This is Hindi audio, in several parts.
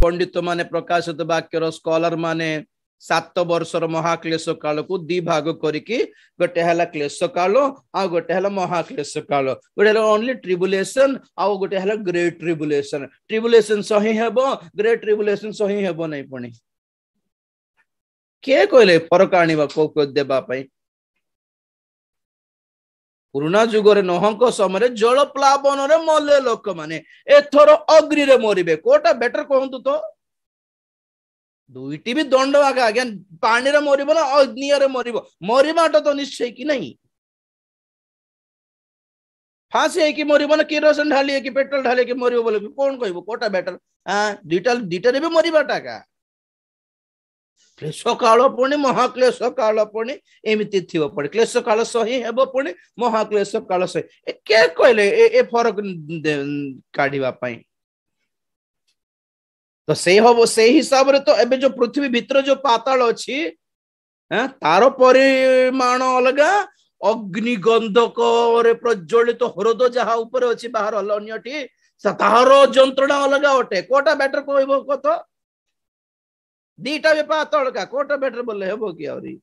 पंडित माने प्रकाशित वाक्यर स्कॉलर माने 7 वर्षर महाक्लेश काल को 2 भाग करिकी गोटे हला क्लेश काल आ गोटे हला महाक्लेश काल गोटे हला ओनली ट्रिबुलेशन आ गोटे हला ग्रेट ट्रिबुलेशन ट्रिबुलेशन सही हेबो ग्रेट ट्रिबुलेशन सही हेबो नै पणी के कहले फरक आनिबा को देबा पई पुराना जुगरे नोहंक समय जल प्लावन रे मले लोक माने एथर अग्नि रे मरिबे कोटा बेटर कहंतु तो दुईटी भी दंड आगे आज्ञा पानी रे मरिबो ना अग्नि रे मरिबो मरिबाटा तो निश्चय कि नहीं फांसी है कि मरिबो ना केरोसिन ढाली है कि पेट्रोल ढाली कि मरिबो बोले कौन कहबो कोटा बेटर हां दीटा रे भी मरिबाटा का क्लेश काल पुणी महाक्लेश काल पुणी एमती थी पड़े क्लेश काल सही हेबो पुणी महाक्लेश काल सही के कहले ए फरक काढिबा पई तो से हम से हिसाब रे तो एबे जो पृथ्वी भीतर जो पाताल अछि तार परिमाण अलगा अग्निगंधक रे प्रज्वलित हृद जहा ऊपर अछि बाहर अन्यटी तार जंत्रणा अलगा अटे कोटा बेटर कहबो कत दीटा भी पाताल का कोटा बेटर बोले हेबो कि औरी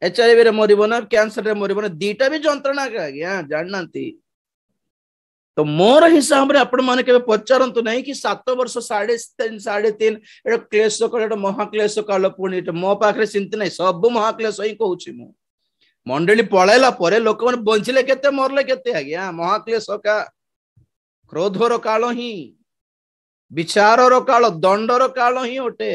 एचआईवी रे मरिबो ना कैंसर रे मरिबो ना दीटा भी जंत्रणा का गया जाननांती तो मोर हिसाब रे आपण माने के पचारंतु नहीं कि 7 वर्ष 3.5 एटा क्लेश काल एटा महाक्लेश काल पुणी एटा मो पाखरे चिंता नहीं सब महाक्लेश ही कहूची मु मंडली पळैला परे लोक मन बंचिले केते मरले केते आज्ञा महाक्लेश का क्रोधर काल ही विचारर काल दंडर काल ही ओटे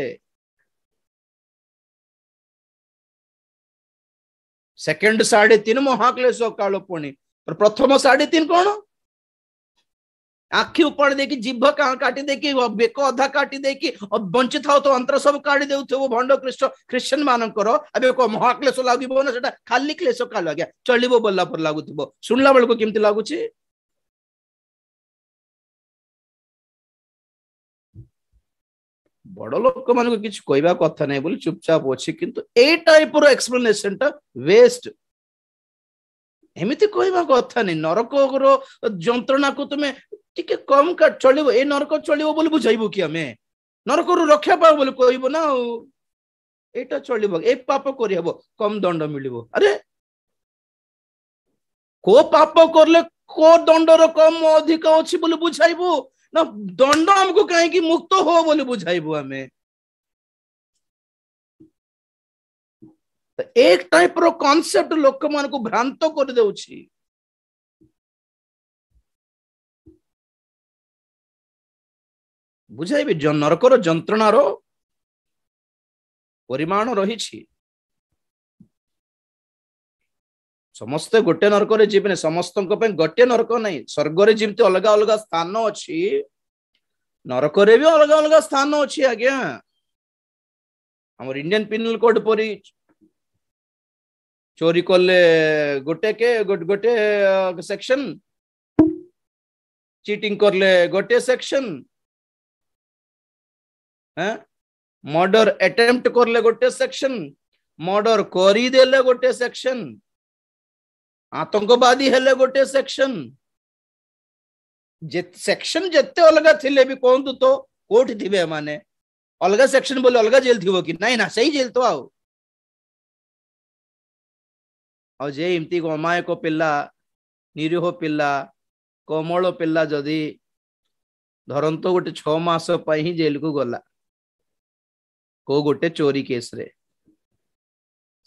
सेकंड 3.5 महाक्लेश काल पुणी प्रथम 3.5 कौन आखि ऊपर देखी जीभ काटी देखी बेक अधा काटी देखी बंची था तो अंतर सब काटी देउथबो भंड क्रिश्चियन मानकर अबे को महाक्लेश लागिबो ना सेटा खाली क्लेश काल आज्ञा चलिबो बोलला पर लागुथबो सुनला बेल को केमती लागुची बड़ लोक मान को किछ कहबा कथा नै बोली चुपचाप अछि किंतु ए टाइप रो एक्सप्लेनेशन ता वेस्ट एमिति कहबा कथा नै नरक रो जंत्रणा को तुमे टिके कम का चलिबो ए नरक चलिबो बोली बुझाइबो कि हमें नरक रो रक्षा पाओ बोली कहबो ना एटा चलिबो ए पाप करि हबो कम दंड मिलिबो अरे को पाप करले को दंड रो कम अधिक अछि बोली बुझाइबो ना दंड हमको काहे कि मुक्त हो बोली बुझाइबो हमें तो एक टाइप रो कांसेप्ट लोक मान को भ्रांत कर देउछि बुझाइबे नरकर जंत्रणार परिमाण रही समस्ते गोटे नरक रे जीवने समस्त गोटे नरक नहीं स्वर्ग रे जीवते अलग अलग स्थान अच्छी नरक रे भी अलग अलग स्थान अच्छी आज्ञा हमर इंडियन पिनल कोड परी चोरी कले गोटे के गोटे सेक्शन चीटिंग करले गोटे सेक्शन मर्डर अटेम्प्ट करले गोटे सेक्शन मर्डर करी देले गोटे सेक्शन आतंकवादी हेले गोटे सेक्शन जे सेक्शन जत्ते अलग थिले भी कहंतु तो कोठी थिबे माने अलग सेक्शन बोले अलग जेल थिबो कि नहीं ना सही जेल तो आओ जे इमती अमायक पिल्ला निरीह पिल्ला कोमल पिल्ला जदि धरंतो गोटे 6 मास पई ही जेल को गला को गोटे चोरी केस रे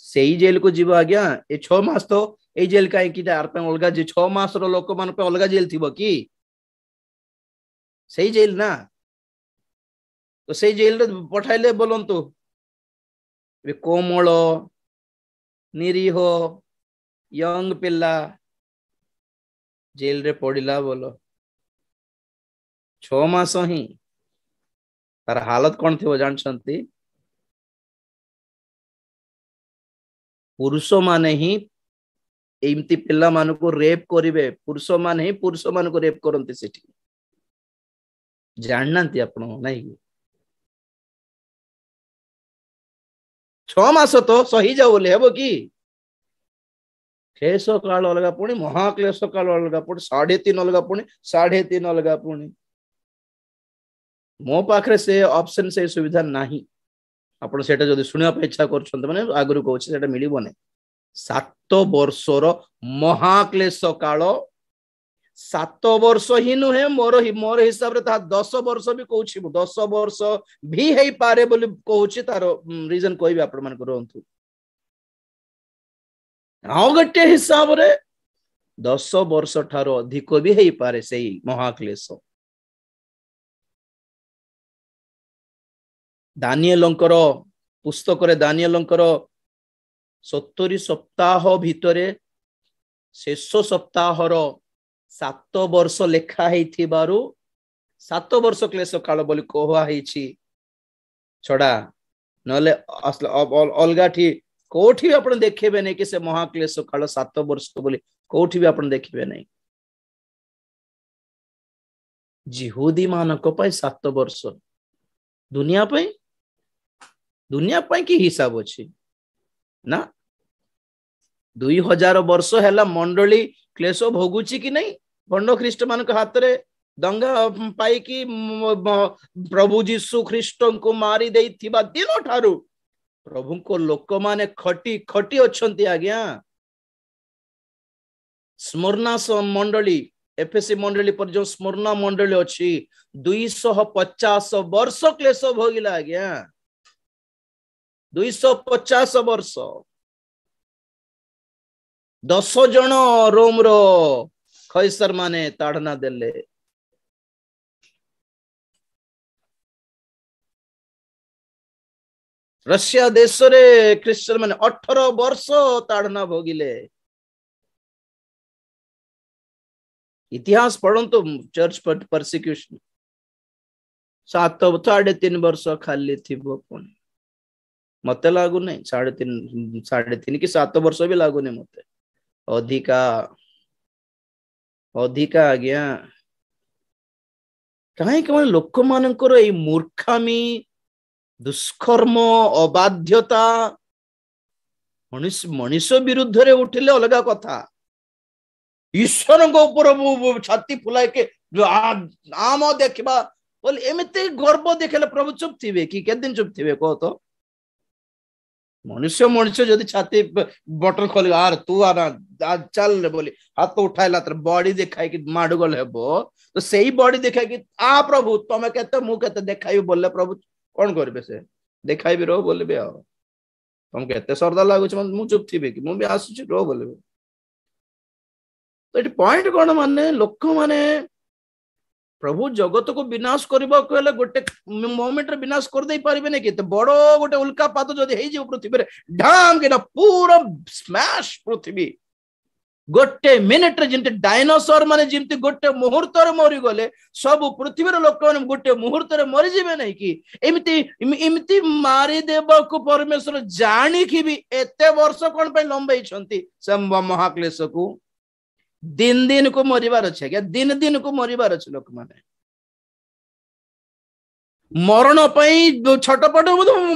सही जेल को जीव आज्ञा ए 6 मास तो ए जेल कहीं कि अलग जे 6 मास रो लोक मान पे अलग जेल थिबो कि सही जेल ना तो सही जेल रे पठाइले बोलंतु बे कोमल निरीह यंग पिल्ला जेल रे पड़िला बोलो 6 मास ही तार हालत कौन थी जानते पुरुष माने ही एमती पिल्ला मान को रेप करिवे पुरुष माने ही पुरुष मान को रेप करते सेठी जाननांती आपण नहीं 6 मास तो सही जाओ बोले हेबो कि क्लेश काल अलग पुणी महाक्लेश काल अलग पुणी 3.5 अलग पुणी 3.5 अलग पुणी मो पाखरे से ऑप्शन से सुविधा नाही आपण सेटा जदी सुनिया पे इच्छा करछन माने आगरु कहू सेटा मिलिबो नै 7 वर्षर महाक्लेश काल 7 वर्ष ही नुहे मोर हिसाब रे ता 10 वर्ष भी कहूछि 10 वर्ष भी हेई पारे बोली कहूछि तार रीजन कहबी आपण मन करंतु आउ गटे हिसाब रे 10 वर्ष ठारो अधिक भी हेई पारे सेई महाक्लेश दानिएलंकर पुस्तक रे दानिएलंकर 70 सप्ताह भितरे शेष सप्ताहर 7 वर्ष लेखा हेथिबारु 7 वर्ष क्लेश काल बोली कहवा हेछि छडा नले अलगाठी कोठी आपण देखिबे नै कि से महाक्लेश काल 7 वर्ष बोली कोठी भी आपण देखिबे नै जिहुदी मानक पय 7 वर्ष दुनिया पय की हिसाब अछि ना 2000 वर्ष हैला मंडली क्लेश भोगुची कि नहीं भंड ख्रीष्ट मान हाथ रे दंगा पाई कि प्रभु जीशु ख्रीष्ट को मारी देथिबा दिन ठारू प्रभु को लोक माने खटी खटी अछंती आज्ञा स्मरणा मंडली एफएससी मंडली पर जो स्मरणा मंडली अछि 250 वर्ष क्लेश भोगिला आज्ञा 250 वर्ष 10 जन रोम रो खैसर माने ताड़ना देले रशिया देश रे क्रिश्चियन माने 18 वर्ष ताड़ना भोगिले इतिहास पढ़ंतु चर्च परसिक्यूशन 3.5 वर्ष खाली थिबो पुणी मते लागू नहीं 3.5 कि 7 वर्ष भी लागू नहीं मते अधिका आज्ञा कहीं कहीं लोक मानकर ए मूर्खामी दुष्कर्म अबाध्यता मनुष्य विरुद्ध रे उठिले अलगा कथा ईश्वर को ऊपर छाती फुलाए के आम देखबा बोले एमते गर्व देखले प्रभु चुप थिबे कि के दिन चुप थिबे को तो मनुष्य जदि छाती बटन खोल आर तू आ चल बोली हाथ उठाइला तर बॉडी देखाई कि माडगल हेबो तो सेही बॉडी देखाई कि आ प्रभु तमे केते मु केते देखाई बोले प्रभु कोन करबे से देखाई भी रो बोलबे आ तुम केते सरदा लागु छ मु चुप थिबे कि मु भी आसु छी रो बोलबे तो एटी पॉइंट कोन माने लोक माने प्रभु जगत को विनाश करबा कहले गोटे मोमेंट रे विनाश कर दे पारिबे नै कि तो बड़ो गोटे उल्का पात जदि हेइ जे पृथ्वी रे ढाम के ना पूरा स्मैश पृथ्वी गोटे मिनिट रे जिंते डायनासोर माने जिंते गोटे मुहूर्त रे मरि गले सब पृथ्वी रे लोक माने गोटे मुहूर्त रे मरि जिबे नै कि एमिति मारी देबा को परमेश्वर जानि कि भी एते वर्ष कोन पे लंबाई छंती सम महाक्लेश को दिन दिन को मरिबार अछि क्या दिन दिन को मरिबार अछि लोक माने मरण पई छटपट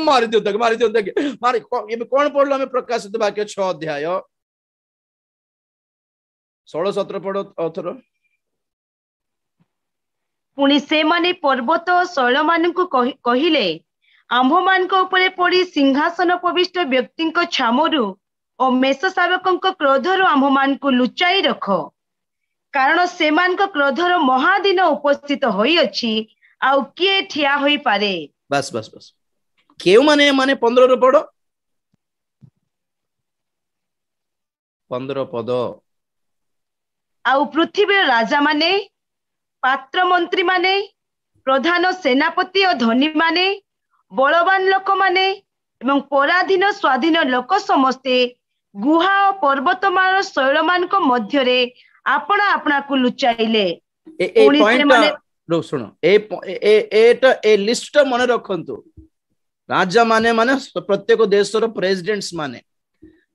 मारी दियो मारी ये कोन पढलो हमें प्रकाशित वाक्य 6 अध्याय 16-17 पढो अथर पुनी से माने पर्वत शैल मान को कहिले आंभ मान को ऊपर पड़ी सिंहासन उपविष्ट व्यक्ति को छामरु और मेष शावकों को क्रोधर आंभ मान को लुचाई रख कारण से मान को क्रोधर महादिन उपस्थित होई अछि आउ किए ठिया होई पारे बस बस बस केउ माने 15 रो पढो 15 पद आउ पृथ्वी राजा माने पात्र मंत्री माने प्रधान सेनापति और धनी माने बलवान लोक माने एवं पराधीन स्वाधीन लोक समस्ते गुहा और पर्वतमान शैलमान को मध्य रे आपना आपना को लुचाइले ए पॉइंट रो सुनो ए लिस्ट मन रखंतु राजा माने प्रत्येक देश रो प्रेसिडेंट्स माने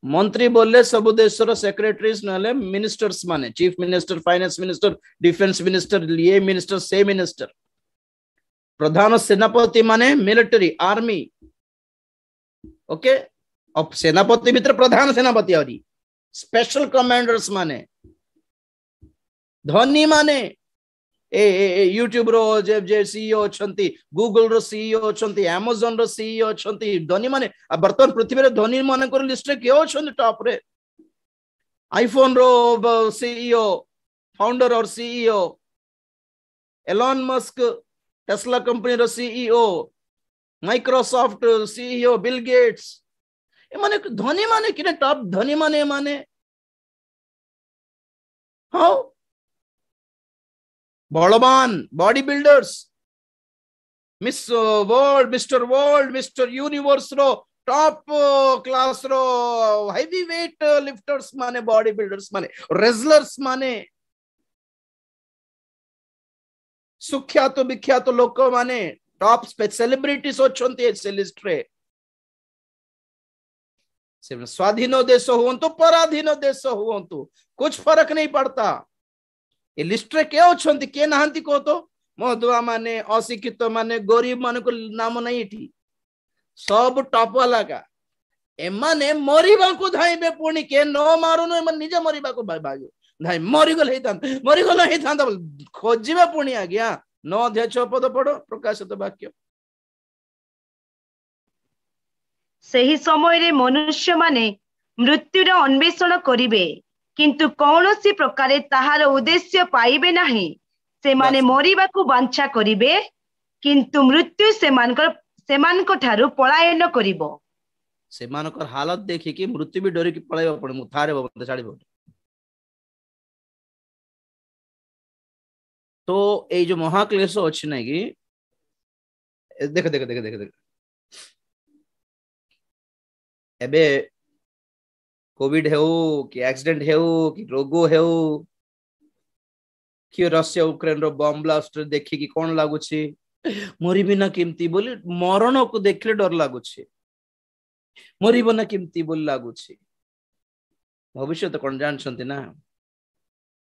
मंत्री बोले सब देश रो सेक्रेटरीज नले मिनिस्टर्स माने chief minister finance minister defence minister ये मिनिस्टर से मिनिस्टर प्रधान सेनापति माने मिलिटरी आर्मी ओके अब सेनापति भीतर प्रधान सेनापति आरी स्पेशल कमांडर्स माने धनी माने यूट्यूब रो जे जे सीईओ अछंती, गूगल रो सीईओ अछंती, अमेज़न रो सीईओ अछंती, धनी माने वर्तमान पृथ्वी रे धनी माने को लिस्ट रे के अछंती टॉप रे। आईफोन रो सीईओ, फाउंडर और CEO, Elon Musk Tesla company रो CEO, Microsoft CEO Bill Gates, ए माने धनी माने कि टॉप धनी माने हाउ बलवान body builders, Miss World, Mister World, Mister Universe रो टॉप क्लास रो हेवी वेट लिफ्टर्स माने, बॉडी बिल्डर्स माने, रेजलर्स माने, सुख्यात विख्यात लोक माने, टॉप सेलिब्रिटीज होचंती से लिस्ट रे। स्वाधीन देश हुंतु पराधीन देश हुंतु कुछ फर्क नहीं पड़ता। ए लिस्ट रे के अछंती के नहांती को तो मधुआ माने, अशिक्षित माने, गरीब मान को नाम नहीं थी, सब टॉप वाला का। एमाने मरिबा को धाइबे पुणी के न मारुनो, एमान निजे मरिबा को भाग्यो धाइ मरिगल हेतांता खोजिबे पुणी आज्ञा। 9 अध्याय 6 पद पढ़ो, प्रकाशित वाक्य। ସେହି ସମୟରେ ମନୁଷ୍ୟମାନେ ମୃତ୍ୟୁର ଅନ୍ୱେଷଣ କରିବେ, କିନ୍ତୁ କୌଣସି ପ୍ରକାରେ ତାହାର ଉଦ୍ଦେଶ୍ୟ ପାଇବେ ନାହିଁ। ସେମାନେ ମରିବାକୁ ବାଞ୍ଛା କରିବେ, କିନ୍ତୁ ମୃତ୍ୟୁ ସେମାନଙ୍କ ଠାରୁ ପଳାୟନ କରିବ। ସେମାନଙ୍କର ହାଲତ ଦେଖିକି ମୃତ୍ୟୁ ବି ଡରିକି ପଳାଇବା ପଡେ। ମୁଁ ଥାରେ ମତେ ଛାଡିବ। तो ये जो महाक्लेश अच्छी ना कि देख देख देख देख देख एबे कोविड हेउ कि एक्सीडेंट हेउ कि रोग हेउ कि रशिया यूक्रेन रो बम ब्लास्ट देखि कि कोन लागुछि मरिबि ना केमती बोली, मरण को देखले डर लागुछि, मरिबो ना केमती बोली लागुछि। भविष्य तो कोन जानछंती ना,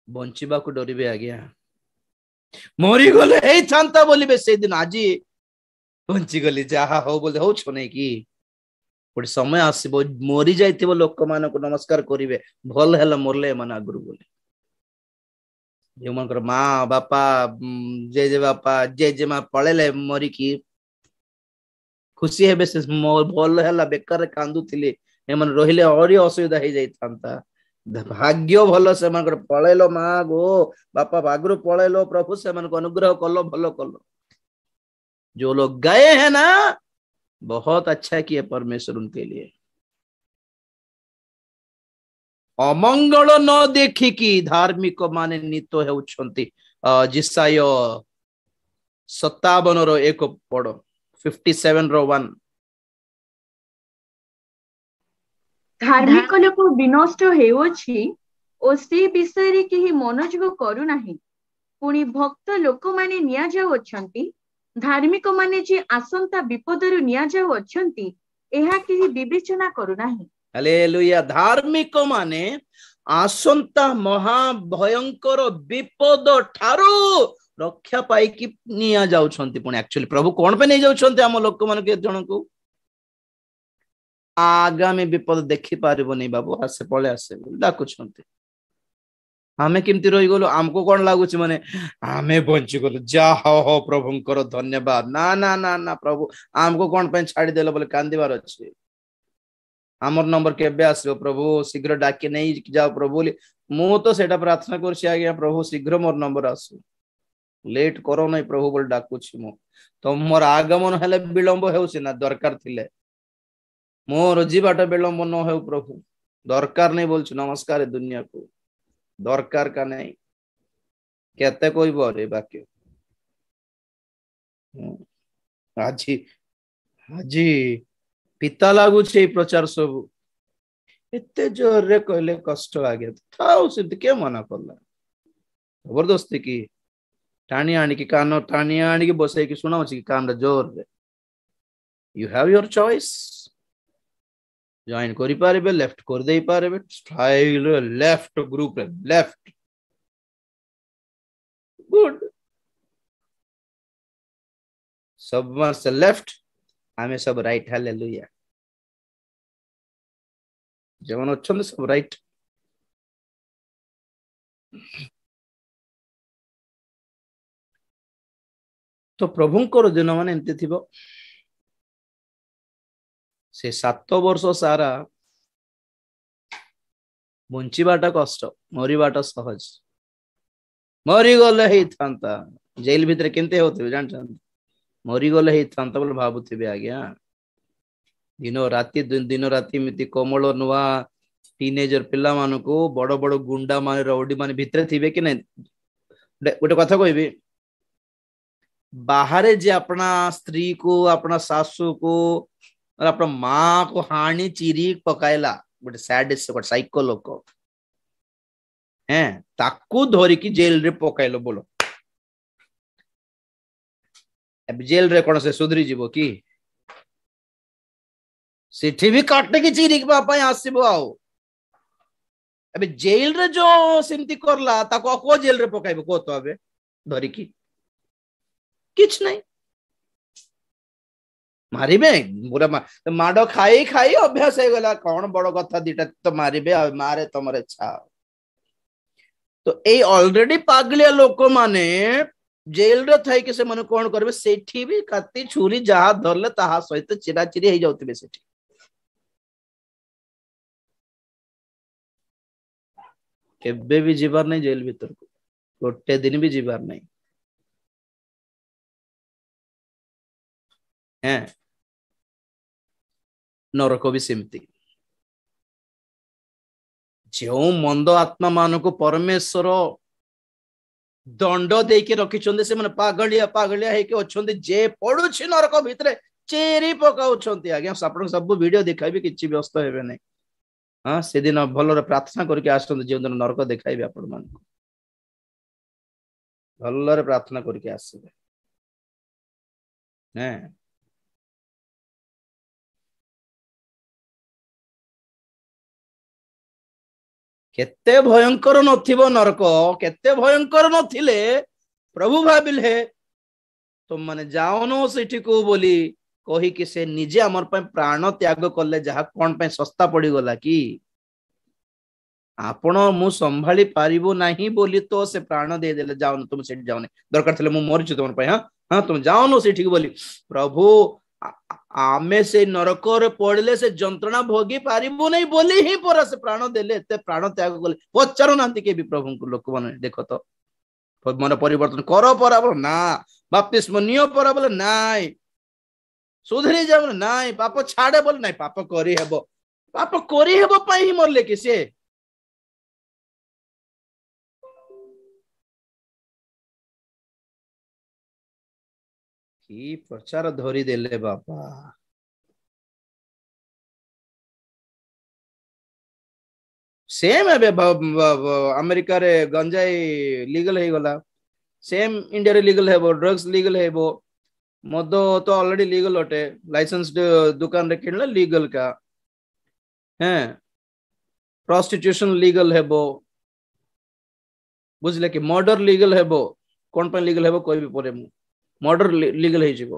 बंचिबा को डरिबे आज्ञा। मरी गले हे थांता बोलिबे से दिन, आज बंची गली जहा हो बोले हो छने कि गोटे समय आसबो मरी जाइथिबो लोक मान को नमस्कार करिवे, भल हैला मरले मन आगुरु बोले। जो मनकर माँ बापा जे बापा जे माँ पळेले मरी की खुशी हेबे से भल हैला, बेकार कांदु थिले ए मन रहिले और असुविधा हे जाई थांता। भाग्य भल से मन पळेलो माँ गो बापा बागुरु पळेलो, प्रभु से मन को अनुग्रह कलो, भलो कलो। जो लोग गए हैं ना बहुत अच्छा किया परमेश्वर उनके लिए। अमंगल न देखिकी धार्मिक माने नित हेउछंती। जिसाय 57 रो 1 पढ़ो, 57 रो 1। धार्मिक लोक विनष्ट हेउछि ओ से विषय रे केही मनोयोग करू नाही। पुणी भक्त लोक माने निया जाउ अछंती, धार्मिक माने जे आसंता विपदरु निया जाउ अछंती, एहा केही विवेचना करू नाही। हालेलुया। धार्मिक माने आसंता महा भयंकर विपद ठारो रक्षा पाई कि निया जाउछंती। पुणी एक्चुअली प्रभु कोन पे नै जाउछंती हम लोक मन के जण को आगामी विपद देखि पारिबो नै बाबू, आसे पळे आसे डाकुछंती। आमे केमती रही गलो, आमको कोन लागुछि माने आमे बंची गलो, जा हो प्रभुंकर धन्यवाद। ना ना ना ना प्रभु आमको कोन पे छाडी देलो बोले कांदीबार अछि। आमर नंबर केबे आसीबो प्रभु, शीघ्र डाके नै जाओ प्रभु बोली मु तो सेटा प्रार्थना करछि आज्ञा, प्रभु शीघ्र मोर नंबर आसु, लेट करो नै प्रभु बोल डाकुछि मु। तो मोर आगमन हेले विलंब हेउछि ना, दरकार थिले मोर जीवाटा विलंब न हेउ प्रभु, दरकार नै बोलछु। नमस्कार दुनिया को दरकार का नहीं, कहते कोई बोले वाक्य आजी आजी पिता लागू छे प्रचार सब एते जोर रे कहले कष्ट आगे थाउ सिद्ध के मना करला, जबरदस्ती की टाणी आनी की कान टाणी आनी की बसे की सुनाउ छी कान रे जोर रे। You have your choice, join करि पारबे, लेफ्ट कर देई पारबे, स्टाइल लेफ्ट ग्रुप रे लेफ्ट गुड, सब से लेफ्ट आमे सब राइट। हालेलुया। जवन अच्छन सब राइट। तो प्रभुंकर दिन माने एमती थिबो से 7 वर्ष सारा बंचीबाटा कष्ट मरीबाटा सहज मरी गले ही थांता जेल भीतर केनते होते जानछन मरी गले ही थांता बोल भाबुथिबे आज्ञा दिन राति मिति कोमल नुआ टीनेजर पिला मानको बड़ बड़ गुंडा माने रौडी माने भितर थिबे कि नै गोटे कथा कहबी बाहर जे अपना स्त्री को अपना सासू को और अपना माँ को हाणी चिरी पकाइला गोटे सैडिस्ट गोटे साइको लोक हैं ताकू धरी की जेल रे पकाइलो बोलो अब जेल रे कोन से सुधरी जीवो की सेठी भी काटे की चिरी के पापा आसीबो आओ अबे जेल रे जो सिमती करला ताको को जेल रे पकाइबो को तो अबे धरी की किछ नहीं मारिबे पूरा माडो खाई खाई अभ्यास हो गला कौन बड़ कथा दीटा तो मारिबे मारे तमरे इच्छा तो ए ऑलरेडी पागलिया लोक माने जेल रे थाई के से मन कोन करबे सेठी भी कत्ती छुरी जहा धरले ताहा सहित चिरा चिरी हे जाउतबे सेठी केबे भी जीवार नहीं जेल भीतर को गोटे दिन भी जीवार नहीं है नरक भी सेमती जो मंद आत्मा मान को परमेश्वर दंड देके रखिछन्ते से माने पागलिया पागलिया हे के अछन्ते जे पडुछि नरक भितरे चेरी पकाउछन्ते आज्ञा आपण सब वीडियो देखाइबे किछि व्यस्त हेबे नै हाँ से दिन भल प्रार्थना करके आसते जो दिन नरक देखाइबे आपण मान भल प्रार्थना करके आसबे हैं केते भयंकर नथिबो नरक केते भयंकर नथिले प्रभु भाबिले तुम माने जाओनो सेठी को बोली कही कि से निजे हमर पे प्राण त्याग करले जहा कोन पे सस्ता पड़ी गला कि आपण मु संभाली पारिबो नाही बोली तो से प्राण दे देले जाओ तुम सेठी जाओने दरकार थले मु मरछु तुम पे हां हां तुम जाओनो सेठी को बोली प्रभु आमे से नरक रे पड़ले से जंत्रणा भोगी पारिबो नहीं बोली ही पर से प्राण देले एते प्राण त्याग करले पचारो नांती के भी प्रभु को लोक माने देखो तो मन परिवर्तन करो पर ना बपतिस्मा नियो पर बोले नाई सुधरी जाब नाई पाप छाड़े बोले नाई पाप करी हेबो पाई ही मरले कि से की प्रचार धरी देले बापा सेम है अमेरिका रे गंजाई लीगल है गला सेम इंडिया रे लीगल है ड्रग्स लीगल है मद तो ऑलरेडी लीगल अटे लाइसेंस दुकान रे किनले लीगल का हैं प्रोस्टिट्यूशन लीगल है बुझले कि मर्डर लीगल है कौन पे लीगल है कोई भी परे मर्डर लीगल है जीवो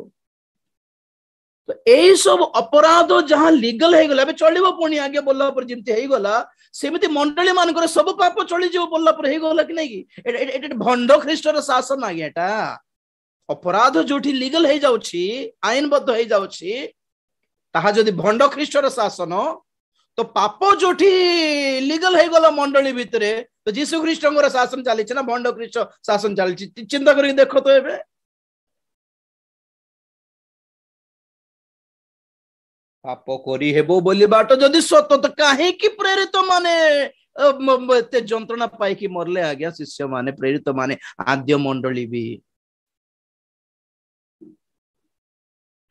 तो ए सब अपराध जहां लीगल है गला बे चलिबो पुणी आगे बोलला पर जिमते है गला सेमिति मंडली मान करे सब पाप चली जीवो बोलला पर है गला कि नै कि एट भंड ख्रीष्टर शासन आगे एटा अपराध जोठी लीगल है जाउछि आईनबद्ध है जाउछि ताहा जदि भंड ख्रीष्टर शासन तो पाप जोठी लीगल है गला मंडली भितरे तो जीसु ख्रीष्टंगर शासन चली ना भंड ख्रीष्ट शासन चली चिंता करके देखो तो एबे पाप करी हेबो बोली बाट जदि सत तो काहे कि प्रेरित माने एते जंत्रणा पाई कि मरले आज्ञा शिष्य माने प्रेरित माने आद्य मंडली भी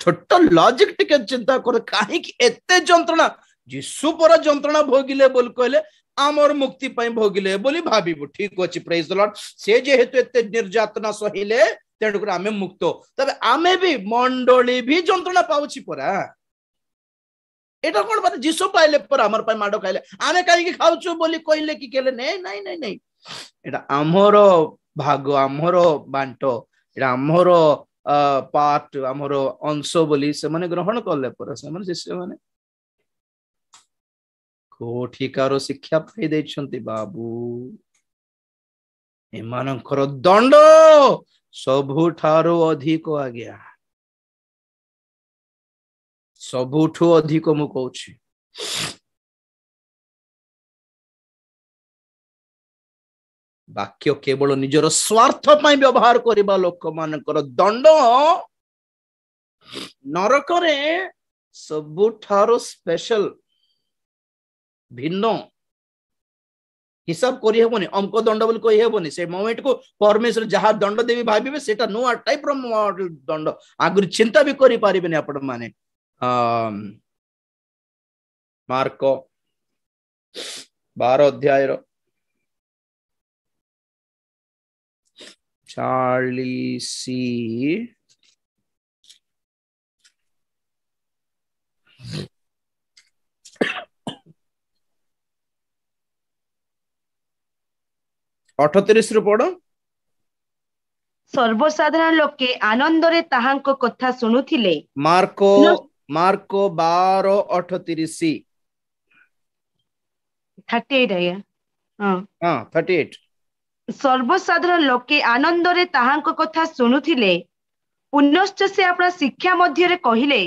छोट लॉजिक टिके चिंता कर काहे कि एते जंत्रणा जिसु पर जंत्रणा भोगिले बोल कहले आमर मुक्ति पाई भोगिले बोली भाबिबो ठीक अछि प्रेज द लॉर्ड से जे हेतु एते निर्यातना सहिले तेडुकर आमे मुक्त तबे आमे भी मंडली भी जंत्रणा पाउछि परा एटा कोन बात जिसु पाइले पर हमर पाई माडो खाइले आमे काहे कि खाउछु बोली कहले कि केले नै नै नै नै एटा आमर भाग आमर बांटो एटा आमर पार्ट आमर अंश बोली से माने ग्रहण करले पर से माने शिष्य माने कोठिकार शिक्षा पाई दैछंती बाबू एमानकर दंड सबुठारो अधिक आज्ञा सबुठु अधिक मु कहूछि वाक्य केवल निजर स्वार्थ पाई व्यवहार करबा लोक मानकर दंड नरकरे सबुठारो स्पेशल भिन्न हिसाब करि हेबनी अमको दंड बोली कहि हेबनी से मोमेंट को परमेश्वर जहा दंड देवी भाबिबे सेटा नुआ टाइप रो दंड आगुरी चिंता भी करि पारिबेनी आपण माने मार्क 12 अध्याय 40 38 पढ़ सर्वसाधारण लोके आनंदरे ताहांको कथा सुनुथिले मार्को 12:38 38 आया हां 38 सर्वसाधारण लोके आनंदरे ताहांको कथा सुनुथिले पुनश्च से अपना शिक्षा मध्य कहिले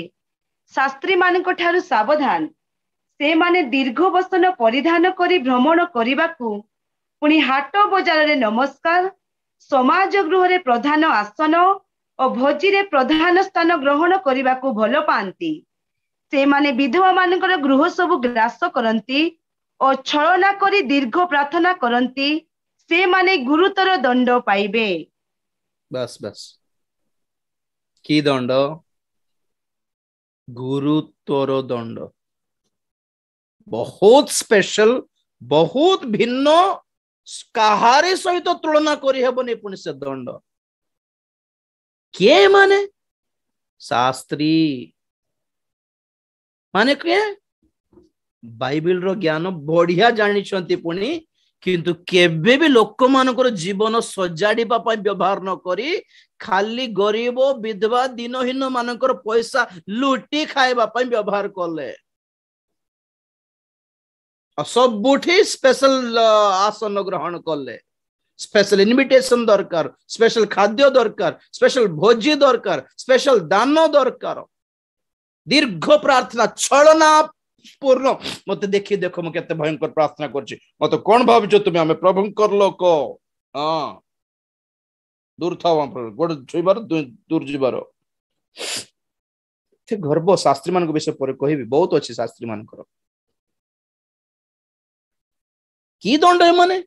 शास्त्री मानक ठारू सावधान से माने दीर्घ वसन परिधान करी भ्रमण करिबाकू पुणी हाट बजार रे नमस्कार समाज गृह रे प्रधान आसन और भोजी रे प्रधान स्थान ग्रहण करिबाकू भलो पांती से माने विधवा मानकर गृह सब ग्रास करंती और छलना करी दीर्घ प्रार्थना करंती से माने गुरुतर दंड पाइबे बस बस की दंड गुरुतर दंड बहुत स्पेशल बहुत भिन्न काहारे सहित तुलना करि हेबनी पुनि से दंड के माने शास्त्री माने के बाइबल रो ज्ञान बढ़िया जानि छंती पुनि किंतु केबे भी लोक मानकर जीवन सजाड़ीबा पई व्यवहार न करी खाली गरीब विधवा दिनहीन मानकर पैसा लुटी खाइबा पई व्यवहार करले सबुठी स्पेशल आसन ग्रहण करले स्पेशल इनविटेशन दरकार स्पेशल खाद्य दरकार स्पेशल भोजी दरकार स्पेशल दान दरकार दीर्घ प्रार्थना छलना पूर्ण मते देखि देखो म केते भयंकर प्रार्थना करछि मते कोन भाबछो तुमे हमें प्रभुंकर लोक हां दूर थाओ गोड छुइबार दूर जिबार ते गर्भ शास्त्री मान विषय पर कहबी बहुत अच्छी शास्त्री मानकर की दंड है माने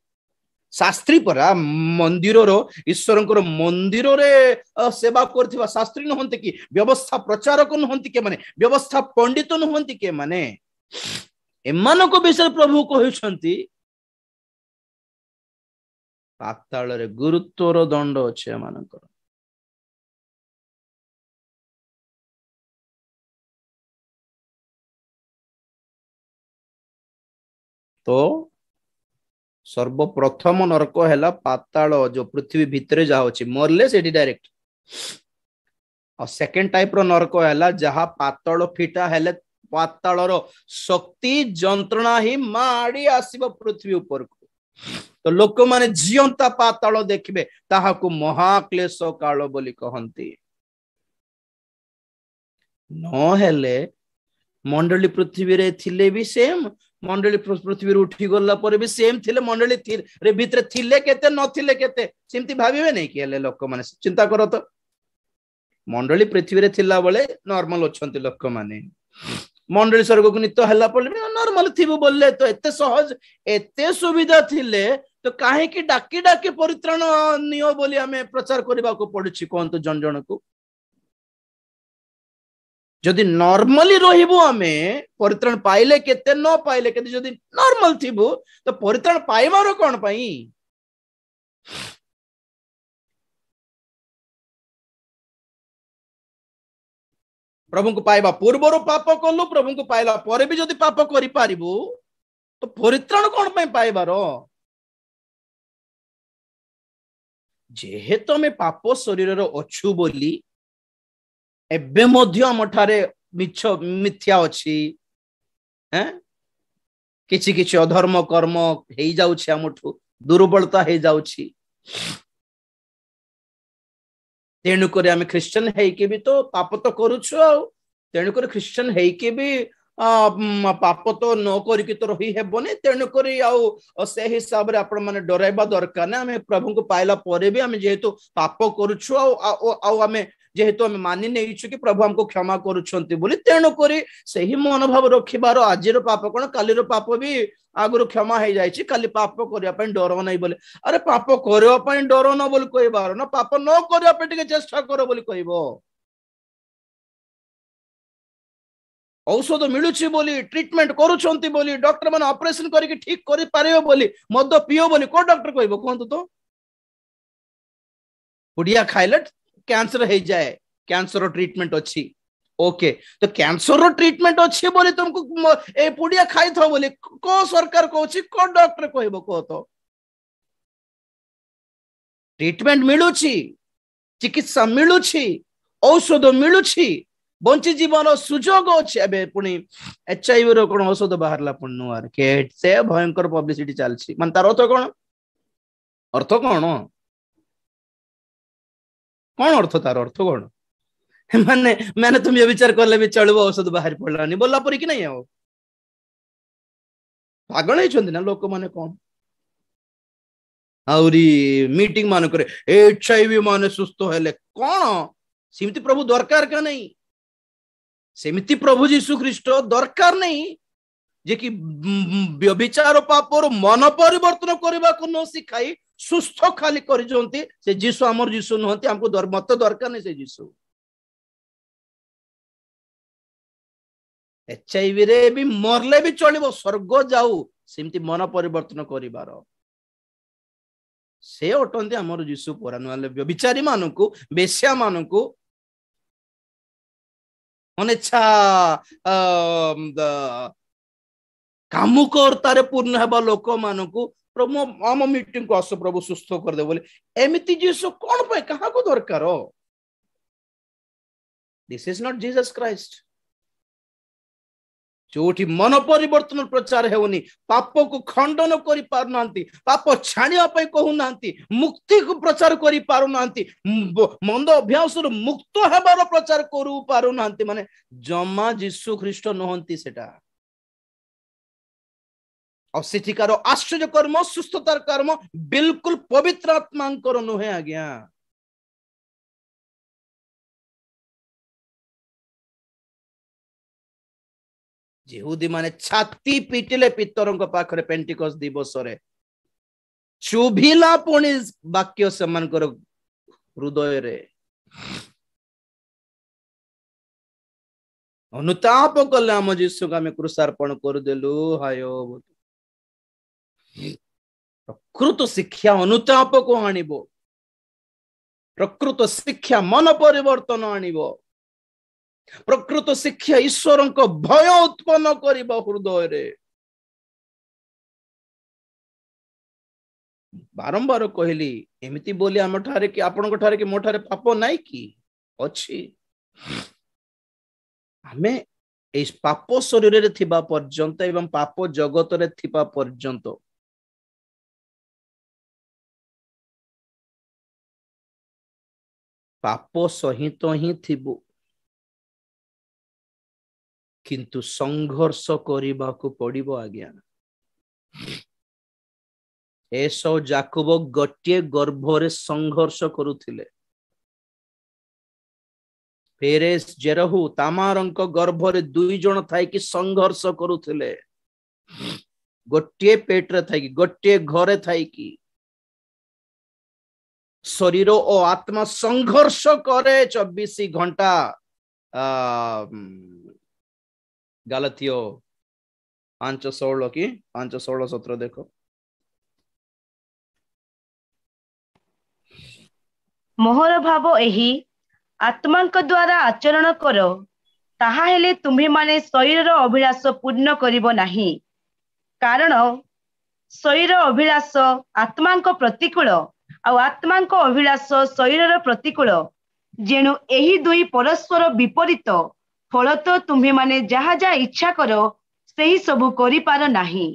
शास्त्री परा मंदिर रो ईश्वर मंदिर रे सेवा करथिबा शास्त्री नहंती कि व्यवस्था प्रचारक नहंती के माने व्यवस्था पंडित नहंती के माने एमानक विषय प्रभु कहिसंती पाताल रे गुरुत्वर दंड अछि एमानकर तो सर्वप्रथम नरक है पाताल जो पृथ्वी भितर जाऊँच मरले से डायरेक्ट और सेकेंड टाइप रो नरक है जहाँ पातल फिटा हेले पाताल रो शक्ति जंत्रणा ही माड़ी आसीबो पृथ्वी ऊपर को तो लोक माने जियंता पाताल देखिबे ताहाकू महाक्लेश काल बोली कहंती न हेले मंडली पृथ्वी रे थिले भी सेम मंडली पृथ्वी उठी गला पर भी सेम थिले मंडली रे भितर थिले केते नथिले केते सेमती भाबिबे नै कि हेले लोक माने चिंता करो तो मंडली पृथ्वी रे थिला बेले नॉर्मल अछंती लोक माने मंडली स्वर्ग को नित्य हल्ला पड़े नॉर्मल थिबो बोलले तो एते सहज एते सुविधा थिले तो काहे कि डाकी डाकी परित्राण नियो बोली हमें प्रचार करबा को पड़छि कोन तो जन जन को जदि नॉर्मली रहिबो हमें परित्राण पाइले केते न पाइले केते जदि नॉर्मल थिबो तो परित्राण पाइबारो कोन पई प्रभु को पाइबा पूर्वर पाप कलु प्रभु को पाइला पर भी जदि पाप करि पारिबो तो परित्राण कोन पई पाइबारो जेहेतु में पाप शरीर रो अछु बोली एबे मध्य हमठारे मिछ मिथ्या अछि हैं किछि किछि अधर्म कर्म हेई जाउछि हमठु दुर्बलता हेई जाउछि तेणुक आम ख्रीस्टियन है भी तो पाप तो करुछु तेणुक ख्रीस्टियन है भी पाप तो न करिकी तो रही हेबनी तेणुक से हिसाब से आपण मैंने डराइबा दरकार ना आम प्रभु को पाइला परे भी आम जेहेतु पाप करुछु आम जेहेतु आम मानि नहीं कि प्रभु हमको क्षमा करुछंती बोली तेणुक से ही मनोभाव रखिबार आज पाप कौन कालीर पाप भी आगुरी क्षमा हो जाए काली पाप करने डर नहीं बोले अरे पाप करने डर न बोली कहबार ना पाप न करने चेष्टा कर बोली कहबो औषध मिलुछि बोली ट्रीटमेंट करुछंती बोली डॉक्टर माने ऑपरेशन करके ठीक करि पारियो बोली मद पियो बोली को डॉक्टर कहबो कहंतु तो पुडिया खाइले कैंसर हो जाए कैंसर ट्रीटमेंट अच्छी ओके तो कैंसर ट्रीटमेंट अच्छी बोली तुमको ए पुडिया खाई था बोली को सरकार कहछि को डॉक्टर कहबो को तो ट्रीटमेंट मिलुछि चिकित्सा मिलुछि औषध मिलुछि बंची जीवन सुजोग अच्छे एबे पुणी HIV रो कोन औषध बाहरला पुण नुआर केते भयंकर पब्लिसिटी चलछि मान तार अर्थ कोन अर्थ तार अर्थ कोन माने मैंने तुम ये विचार करले भी चलबो औषध बाहर पड़लानी बोला परी कि नहीं आओ पागल होइछंती ना लोक माने कोन आउरी मीटिंग मान करे HIV माने सुस्त हेले कोन सिमती प्रभु दरकार का नहीं सेमिति प्रभु जीशु ख्रीस्ट दरकार नहीं जे कि व्यभिचार पापर मन परिवर्तन करने को न सिखाई सुस्थ खाली करिजंती से जीशु हमर जीशु नहंती हमको मत दरकार नहीं से जीशु HIV रे भी मरले भी चलिबो स्वर्ग जाऊ सेमिति मन परिवर्तन करिबार से अटंती हमर जीशु परानुआले व्यभिचारी मानकु बेश्या मानकु अनेच्छा कामुकर्तारे पूर्ण हेबा लोक मानकु प्रभु आम मीटिंग को आस प्रभु सुस्थ कर दे बोले एमिति जीसु कोन पे कहा को दरकार this is not Jesus Christ जोठी मन परिवर्तन प्रचार हेउनी पाप को खंडन करि पारु नांती पाप छाणिया पई कहू नांती मुक्ति को प्रचार करि पारु नांती मंद अभ्यास रो मुक्त हेबार प्रचार करू पारु नांती माने जमा जीसु ख्रीस्ट नहंती सेटा असेठिकार आश्चर्य कर्म सुस्थतार कर्म बिल्कुल पवित्र आत्मांकर नुहे आज्ञा यहूदी माने छाती पिटिले पितरों पाखरे पेंटिकॉस्ट दिवस रे चुभिला पुणी वाक्य सेमानकर हृदय रे अनुताप कले आम जीशु को आम क्रूसार्पण करदेलु हायो प्रकृत शिक्षा अनुताप को आनिबो प्रकृत शिक्षा मन परिवर्तन आनिबो प्रकृत शिक्षा ईश्वर को भय उत्पन्न करिबो हृदय रे बारंबार कहली एमिति बोली आम ठारे कि आपन ठारे कि मो ठारे पाप नाही कि अछि आमे ए पाप शरीर रे थिबा पर्यंत एवं पाप जगत रे थिबा पर्यंत पाप सहित ही थिबो किंतु संघर्ष करने को पड़िबो आज्ञा एसो जाकब गोटे गर्भरे संघर्ष करुथिले पेरेस जेरहु तामारंक गर्भरे दुई जन थाई कि संघर्ष करुथिले गोटे पेटरे थाई कि गोटे घरे थाई कि शरीर और आत्मा संघर्ष करे 24 घंटा गालातियो 5:16 की 5:16-17 देखो मोहर भाव एही आत्मांक द्वारा आचरण करो ताहा हेले तुम्ही माने शरीर अभिलाष पूर्ण करिबो नाही कारण शरीर अभिलाष आत्मांक प्रतिकूल आ आत्मांक अभिलाष शरीर प्रतिकूल जेणु एही दुई परस्पर विपरीत फल तो तुम्ही माने जहा जा इच्छा करो सही सबु करि पार नाही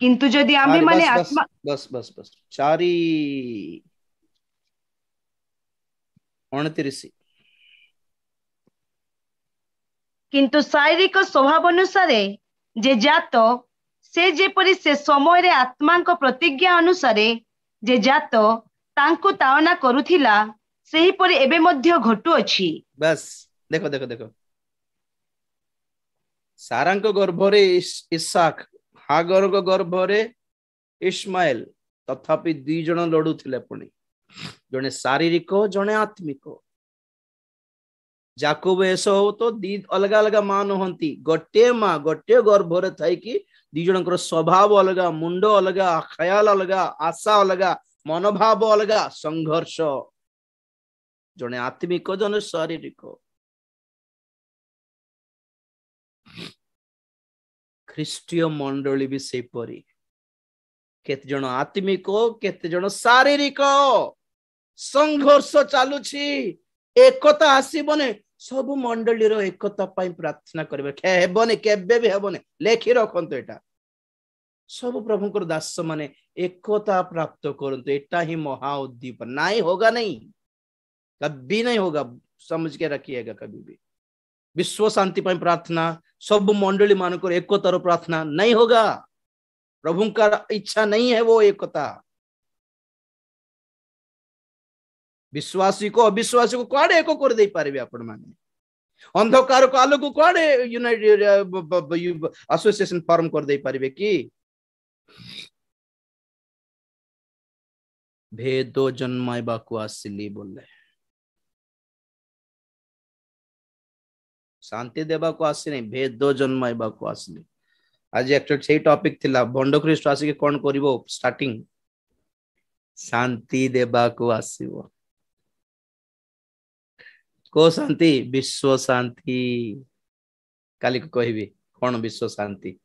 किंतु जदि आम्भे बस माने बस आत्मा बस बस बस 4:29 किंतु शारीरिक स्वभाव अनुसार जे जात से जेपरि से समय रे आत्मा को प्रतिज्ञा अनुसार जे जात तांको तावना करुथिला सेही परि एबे मध्य घटु अछि। बस देखो देखो देखो सारांको गर्भरे इसाक हागरको गर्भरे इस्माइल तथापि दुई जन लड़ुथिले पुणी जने शारीरिक जने आत्मिक जाकोब एसो तो दी अलग अलग मान होंती गोटे माँ गोटे गर्भरे थाई कि दी जनकर स्वभाव अलग मुंड अलग ख्याल अलग आशा अलग मनोभाव अलग संघर्ष जने आत्मिक जने शारीरिक ख्रीष्टीय मंडली भी से परी केते जन आत्मिक केते जन शारीरिक संघर्ष चालुछि एकता आसीबने सब मंडली रो एकता पई प्रार्थना करबे हेबने केबे भी हेबने लेखि रखंतो एटा सब प्रभुकर दास माने एकता प्राप्त करंतो एटा ही महा उद्दीप नहीं होगा नहीं कभी नहीं होगा समझ के रखिएगा कभी भी विश्व शांति पई प्रार्थना सब मंडली मानकर एकतार प्रार्थना नहीं होगा प्रभु का इच्छा नहीं है वो एकता विश्वासी को अविश्वासी को कुआडे एको कर दे पारे आपण माने अंधकार को आलोक को कुआडे यूनाइटेड एसोसिएशन फॉर्म कर दे पारे कि भेद जन्माइबा को आसिली बोले शांति देबा को आसी नहीं भेद जन्माइबा को आसिली आज एक्चुअली से टॉपिक थिला भंड ख्रीष्ट आसी के कोन करिवो स्टार्टिंग शांति देबा को आसीवो को शांति विश्व शांति काली को कहबी कोन विश्व शांति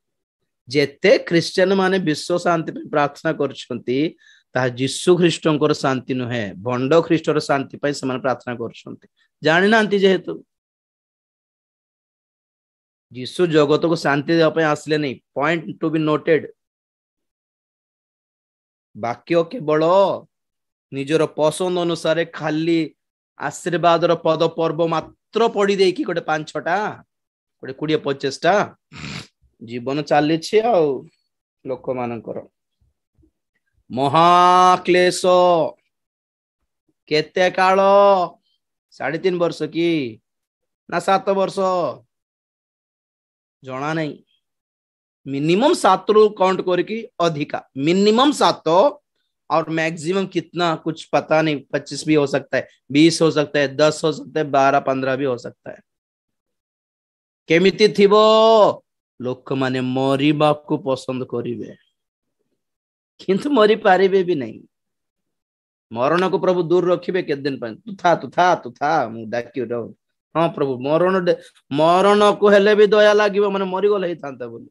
जेते क्रिश्चियन माने विश्व शांति पे प्रार्थना करछंती ता यीशु ख्रीष्टंकर शांति नुहे भंड ख्रीष्टर शांति पे समान प्रार्थना करछंती जानि नांती जेहेतु यीशु जगत को शांति देवा पे आसले नहीं पॉइंट टू बी नोटेड वाक्य केवल निजर पसंद अनुसार खाली आशीर्वाद पद पर्व मात्र पढ़ी दे कि गोटे 5-6टा गोटे 20-25टा जीवन चली लोक मानकर महाक्लेश केते काल 3.5 वर्ष की ना 7 वर्ष जना नहीं मिनिमम 7 रू काउंट करके अधिका मिनिमम 7 और मैक्सिमम कितना कुछ पता नहीं 25 भी हो सकता है 20 हो सकता है 10 हो सकता है 12-15 भी हो सकता है केमिति थिबो लोक माने मरिबा को पसंद करिवे किंतु मरी पारिबे भी नहीं मरण को प्रभु दूर रखिबे के दिन पर तू था मु डाकी रो हां प्रभु मरण को हेले भी दया लागिबो माने मरि गले हितांता बोली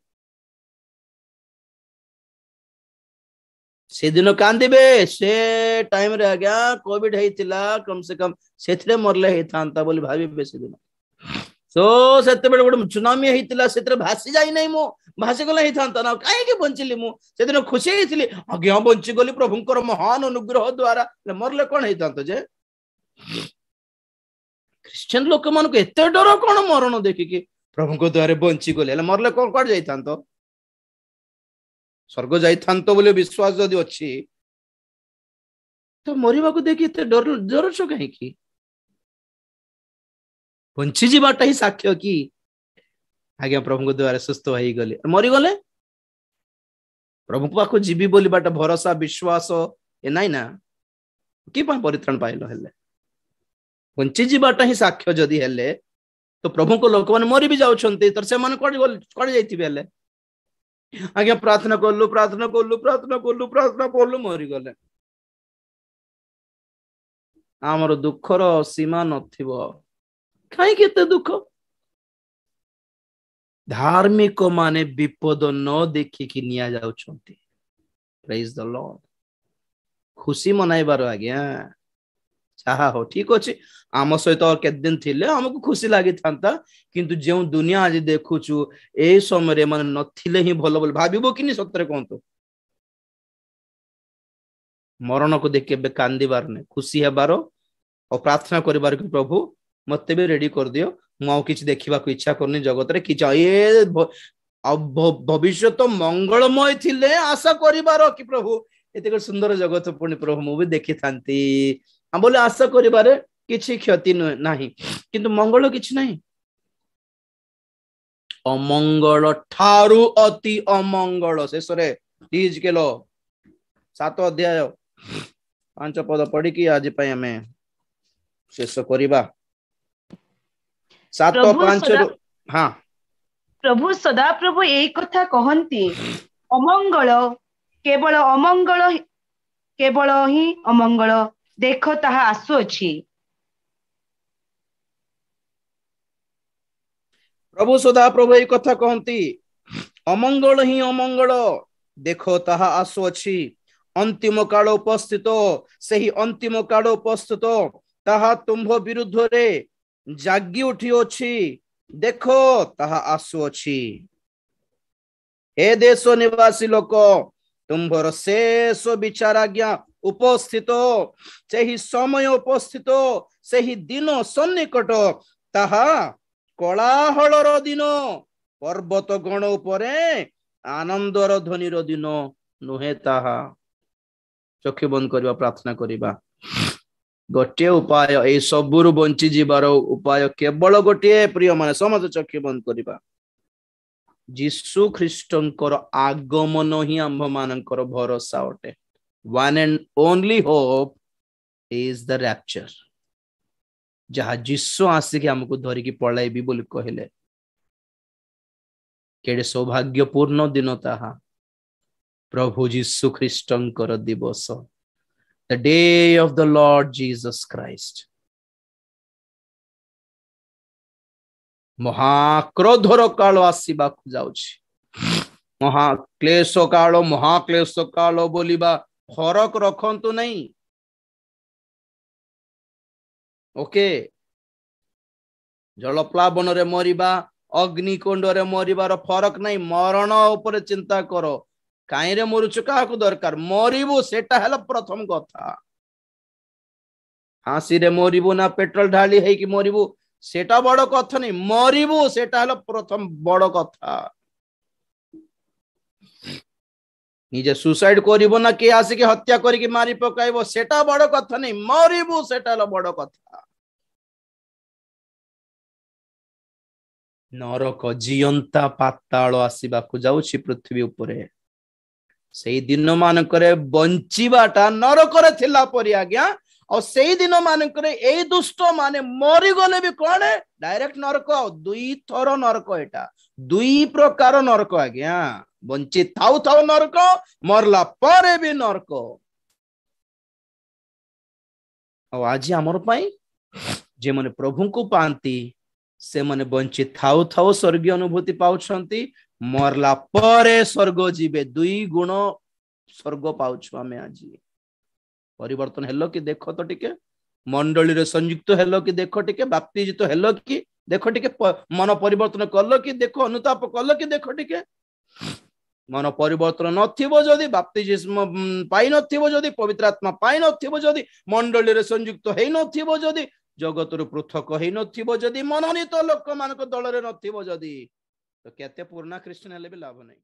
से दिन कांदिबे से टाइम रे आज्ञा कोविड हेतिला कम से कम सेथरे मरले हेतांता बोली भाबिबे से दिन सो सेते बेले गोटे सुनामी हेतिला सेतरे भासी जाई नै मो भासी गले हेतांता ना काहे के बंचिली मु से दिन खुशी हेतिली आज्ञा बंची गली प्रभुंकर महान अनुग्रह द्वारा मरले कोन हेतांता जे क्रिश्चियन लोक मन को एते डर कोन मरण देखि कि प्रभु को द्वारे बंची गले मरले कोन कोड जाइतांतो स्वर्ग जाइथांतो बोले विश्वास जदि अछि तो मरिबा को देखि एते डर छ कहीं की बंची जीवाटा ही साक्ष्य की आज्ञा प्रभु को द्वारा सुस्थ होई गले मरि गले प्रभु पाखो जीवी बोली बाटा भरोसा विश्वास ए नाही ना कि परित्राण पाइल हेले बंची जीवाटा ही साक्ष्य जदि हेले तो प्रभु को लोक माने मरि भी जाउछंती तर से माने कोड जाइथिबे हेले आज्ञा प्रार्थना करलु मरी गले आमर दुखर सीमा नथिबो काई केते दुख धार्मिक माने विपद न देखि कि निया जाउछंती प्रेज द लॉर्ड खुशी मनाइबार आज्ञा चाहा हो ठीक अछि आम सहित और के दिन थिले हमको खुशी लागि थांता किंतु जे दुनिया आज देखुछु ए समय रे माने नथिले ही भलो बोल भाबिबो कि नि सत्रे कोन तो मरण को देख के कांदिबार नहीं, खुशी हेबार और प्रार्थना करिबार कि प्रभु मते भी रेडी कर दियो, मु किछि देखिबा को इच्छा करनी जगत रे कि ए भविष्य तो मंगलमय थिले आशा करिबार कि प्रभु एते सुंदर जगत पुणी प्रभु मु भी देखि थांती हम बोले आशा करिबारे किछि क्षति नाही, किंतु मंगल किछि नाही। अमंगल ठारू अति अमंगल शेष रे प्लीज केलो 7 अध्याय 5 पद पढ़ी कि आज पई हमें शेष करिबा 7:5 हाँ प्रभु सदा प्रभु यही कथा कहती केवल ही अमंगल देख ताहा आसुअछि। प्रभु सदा प्रभु यही कथा कहती अमंगल ही अमंगल देख ताहा आसुअछि। अंतिम काल उपस्थित सही अंतिम काल उपस्थित ताहा तुम्भ विरुद्ध रे जागी उठी अछि देखो ताहा आसुअछि। हे देश निवासी लोक तुम्भर शेष विचार आज्ञा उपस्थित सही समय उपस्थित सही दिन सन्निकट ताहा कोलाहलर दिन पर्वत गण उपरे आनंदर ध्वनिर दिन नुहे ताहा। चक्षु बंद करबा प्रार्थना करबा। गोटे उपाय ए सबुरु बंची जीवार उपाय केवल गोटे प्रिय माने समस्त चक्षु बंद करबा। जीसु ख्रीष्टंकर आगमन ही आंभ मानकर भरोसा अटे। One and only hope is the rapture. जहा जीसु आसिक हमको धरिकी पळाइबी बोली कहले केडे सौभाग्यपूर्ण दिन ताहा प्रभु जीसु ख्रीष्टंकर दिवस, the day of the Lord Jesus Christ। महाक्रोधर काल आसीबा जाउछि। महाक्लेश काल बोलिबा फरक रखंतु नहीं। ओके जलप्लावन रे मरिबा अग्निकुंड रे मरिबार फरक नहीं। मरण ऊपर चिंता करो काई रे मरुछु का दरकार मरिबु सेटा हला प्रथम कथा। हासी रे मरिबु ना पेट्रोल ढाली है कि मरिबु सेटा बड़ कथा नहीं, मरिबु सेटा हला प्रथम बड़ कथा। निजे सुसाइड करिबो ना के आसी के हत्या करी के मारी पकाइबो सेटा बड़ कथा नहीं, मरिबु सेटा हला बड़ कथा। नरक जियंता पाताल आसीबा को जाउछि पृथ्वी उपरे। सेई दिन मानकरे बंचीबाटा नरकरे थिला परि आज्ञा और सेई दिन मानकरे एई दुष्ट माने मरि गले भी कोन डायरेक्ट नरक। दुई थर नरक, एटा दुई प्रकार नरक आज्ञा। बंची थाउ थाउ नरक, मरला परे भी नरक। और आज हमर पई जे माने प्रभु को पांती से माने बंची थाउ थाउ स्वर्गीय अनुभूति पाउछंती, मरला परे स्वर्ग जीवे। दुई गुण स्वर्ग पाउछु आमे। आज परिवर्तन हेलो कि देखो तो टिके, मंडली रे संयुक्त हेलो कि देखो टिके, बाप्तिजित हेलो कि देखो टिके, मन परिवर्तन कलो कि देखो, अनुताप कलो कि देखो टिके। मन परिवर्तन नथिबो जदी, बाप्तिजिस्म पाई नथिबो जदी, पवित्र आत्मा पाई नथिबो जदी, मंडली रे संयुक्त हेई नथिबो जदी, जगतरु पृथक हेई नथिबो जदी, मनोनीत लोक मानक दल रे नथिबो जदी, तो केते पूर्ण ख्रिस्टियन हेले भी लाभ नहीं।